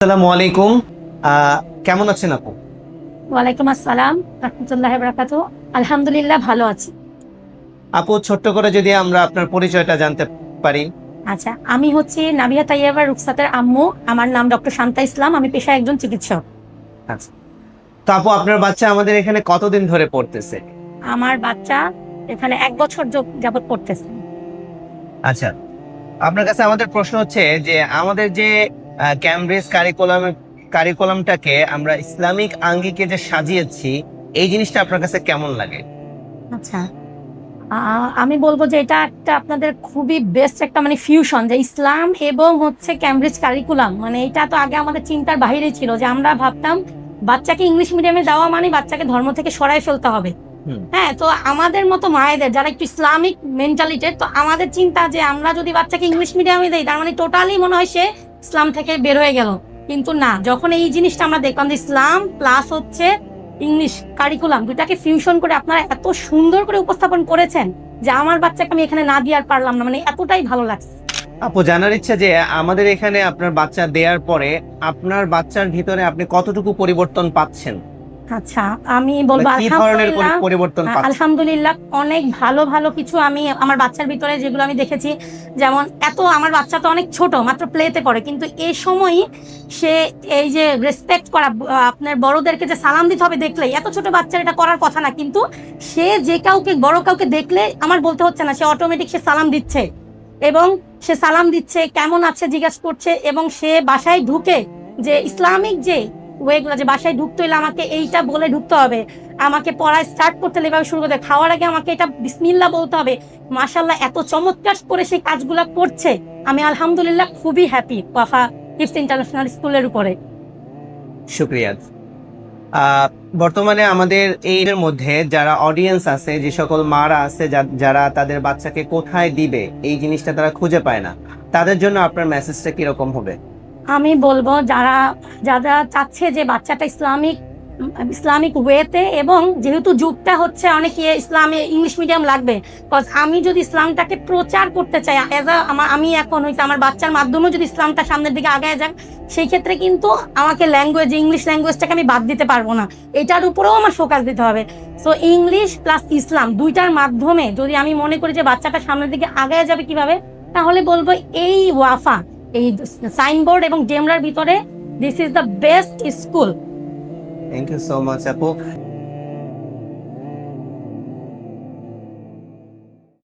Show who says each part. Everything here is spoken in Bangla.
Speaker 1: আসসালামু আলাইকুম। কেমন আছেন আপু?
Speaker 2: ওয়ালাইকুম আসসালাম রাহমাতুল্লাহি ওয়া বারাকাতুহু। আলহামদুলিল্লাহ ভালো আছি।
Speaker 1: আপু, ছোট্ট করে যদি আমরা আপনার পরিচয়টা জানতে পারি।
Speaker 2: আচ্ছা, আমি হচ্ছি নাবিহা তাইয়্যেবা রুখসাতের আম্মু। আমার নাম ডক্টর শান্তা ইসলাম। আমি পেশায় একজন চিকিৎসক।
Speaker 1: আচ্ছা, তো আপু, আপনার বাচ্চা আমাদের এখানে কতদিন ধরে পড়তেছে?
Speaker 2: আমার বাচ্চা এখানে 1 বছর যাবত পড়তেছে।
Speaker 1: আচ্ছা, আপনার কাছে আমাদের প্রশ্ন হচ্ছে যে আমাদের যে ক্যামব্রিজ কারিকুলামটাকে আমরা ইসলামিক আঙ্গিকে যে সাজিয়েছি, এই জিনিসটা আপনার কাছে কেমন লাগে?
Speaker 2: আচ্ছা, আমি বলবো যে এটা একটা আপনাদের খুবই বেস্ট একটা মানে ফিউশন, যে ইসলাম এবং হচ্ছে ক্যামব্রিজ কারিকুলাম। মানে এটা তো আগে আমাদের চিন্তার বাইরে ছিল, যে আমরা ভাবতাম বাচ্চাকে ইংলিশ মিডিয়ামে দেওয়া মানে বাচ্চাকে ধর্ম থেকে সরাই ফেলতে হবে। হ্যাঁ, তো আমাদের মতো মায়েদের যারা একটু ইসলামিক মেন্টালিটির, তো আমাদের চিন্তা যে আমরা যদি বাচ্চাকে ইংলিশ মিডিয়ামে দেই তার মানে টোটালি মনে হয় সে ইসলাম থেকে বের হয়ে গেল। কিন্তু না, যখন এই জিনিসটা আমরা দেখলাম যে ইসলাম প্লাস হচ্ছে ইংলিশ কারিকুলাম দুটাকে ফিউশন করে আপনারা এত সুন্দর করে উপস্থাপন করেছেন, যে আমার বাচ্চাকে আমি এখানে না দিয়ে আর পারলাম না, মানে এতটাই ভালো লাগছে।
Speaker 1: আপু, জানার ইচ্ছা যে আমাদের এখানে আপনার বাচ্চা দেওয়ার পরে আপনার বাচ্চার ভিতরে আপনি কতটুকু পরিবর্তন পাচ্ছেন?
Speaker 2: আচ্ছা, আমি বলবো
Speaker 1: কি ধরনের
Speaker 2: আলহামদুলিল্লাহ।
Speaker 1: পরিবর্তন পাচ্ছেন?
Speaker 2: আলহামদুলিল্লাহ অনেক ভালো ভালো কিছু আমি আমার বাচ্চার ভিতরে যেগুলো আমি দেখেছি। যেমন আমার বাচ্চা তো অনেক ছোট, মাত্র প্লেতে পড়ে, কিন্তু এই সময়ই সে এই যে রেসপেক্ট করা, আপনার বড়দেরকে যে সালাম দিতে হবে দেখলেই, এত ছোট বাচ্চার এটা করার কথা না, কিন্তু সে যে কাউকে বড় কাউকে দেখলে আমার বলতে হচ্ছে না, সে অটোমেটিক সে সালাম দিচ্ছে। এবং সে সালাম দিচ্ছে, কেমন আছে জিজ্ঞাসা করছে, এবং সে বাসায় ঢুকে যে ইসলামিক যে ওয়েগুলো, যে বাসায় ঢুকতে হলে আমাকে এইটা বলে ঢুকতে হবে, আমাকে পড়া স্টার্ট করতে হলে এভাবে শুরু করতে, খাওয়ার আগে আমাকে এটা বিসমিল্লাহ বলতে হবে। মাশাআল্লাহ, এত চমৎকার করে সেই কাজগুলো করছে। আমি আলহামদুলিল্লাহ খুবই হ্যাপি ওয়াফা কিডস ইন্টারন্যাশনাল স্কুলের উপরে।
Speaker 1: শুক্রিয়া। বর্তমানে আমাদের এর মধ্যে যারা অডিয়েন্স আছে, যে সকল মারা আছে যারা তাদের বাচ্চাকে কোথায় দিবে এই জিনিসটা তারা খুঁজে পায় না, তাদের জন্য আপনার মেসেজটা কিরকম হবে?
Speaker 2: আমি বলবো যারা যারা চাচ্ছে যে বাচ্চাটা ইসলামিক ওয়েতে, এবং যেহেতু যুগটা হচ্ছে অনেক ইংলিশ মিডিয়াম লাগবে, বিকজ আমি যদি ইসলামটাকে প্রচার করতে চাই আমি এখন হইছে আমার বাচ্চার মাধ্যমে যদি ইসলামটা সামনের দিকে আগায় যাক, সেই ক্ষেত্রে কিন্তু আমাকে ইংলিশ ল্যাঙ্গুয়েজটাকে আমি বাদ দিতে পারবো না, এটার উপরেও আমার ফোকাস দিতে হবে। সো ইংলিশ প্লাস ইসলাম দুইটার মাধ্যমে যদি আমি মনে করি যে বাচ্চাটা সামনের দিকে আগায় যাবে কিভাবে, তাহলে বলবো এই ওয়াফা, এই সাইনবোর্ড এবং ডেমরার ভিতরে this is the best school.
Speaker 1: Thank you so much আপু।